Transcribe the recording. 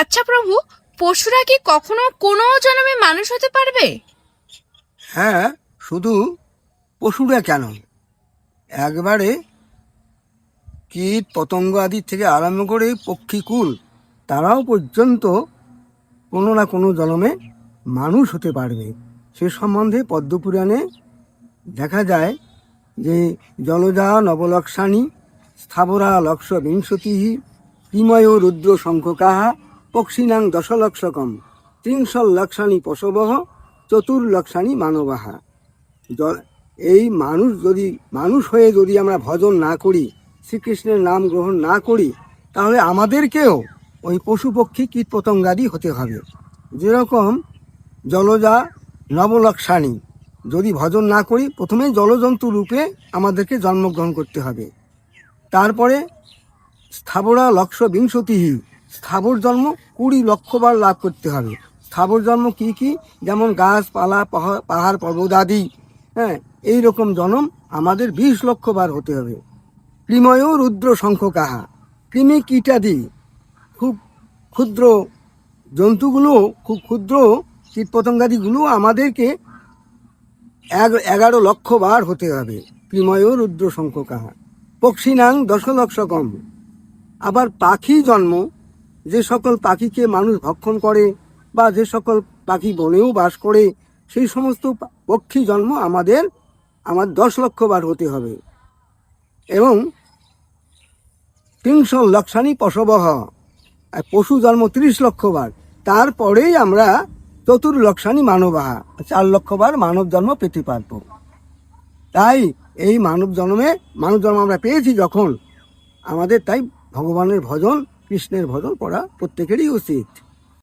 আচ্ছা প্রভু, পশুরা কি কখনো কোনো জন্মে মানুষ হতে পারবে? হ্যাঁ, শুধু পশুরা কেন, একবারে কীট পতঙ্গ আদি থেকে আরম্ভ করে পক্ষীকুল তারাও পর্যন্ত কোনো না কোনো জন্মে মানুষ হতে পারবে। সে সম্বন্ধে পদ্মপুরাণে দেখা যায় যে জলজা নবলক্ষাণী স্থাবরা লক্ষ বিংশতি কিময় রুদ্র শঙ্খকাহা পক্ষিণাং দশলক্ষকম ত্রিংশল্লক্ষাণী পশবহ চতুর্লক্ষাণী মানবাহা। এই মানুষ হয়ে যদি আমরা ভজন না করি, শ্রীকৃষ্ণের নাম গ্রহণ না করি, তাহলে আমাদেরকেও ওই পশু পক্ষী কীট পতঙ্গাদি হতে হবে। যেরকম জলজা নবলক্ষাণী, যদি ভজন না করি প্রথমে জলজন্তু রূপে আমাদেরকে জন্মগ্রহণ করতে হবে। তারপরে স্থাবরা লক্ষ বিংশতিহি, স্থাবর জন্ম 20 লক্ষবার লাভ করতে হবে। স্থাবর জন্ম কি কি? যেমন গাছপালা, পাহাড় পর্বত আদি, হ্যাঁ, এইরকম জন্ম আমাদের 20 লক্ষবার হতে হবে। কৃময় রুদ্র শঙ্খ কাহা, কৃমি কীটাদি খুব ক্ষুদ্র জন্তুগুলো, খুব ক্ষুদ্র কীটপতঙ্গাদিগুলো আমাদেরকে 11 লক্ষ বার হতে হবে। কৃময় রুদ্র শঙ্খ কাহা পক্ষিণাং দশলক্ষকম। আবার পাখি জন্ম, যে সকল পাখিকে মানুষ ভক্ষণ করে বা যে সকল পাখি বনেও বাস করে, সেই সমস্ত পক্ষী জন্ম আমার 10 লক্ষ বার হতে হবে। এবং 300 লক্ষাণী পশবহ, পশু জন্ম 30 লক্ষ বার। তারপরেই আমরা চতুর্লক্ষাণী মানবাহা, 4 লক্ষ বার মানব জন্ম পেতে পারব। তাই এই মানব জন্ম আমরা পেয়েছি যখন, আমাদের তাই ভগবানের ভজন, কৃষ্ণের ভজন করা প্রত্যেকেরই উচিত।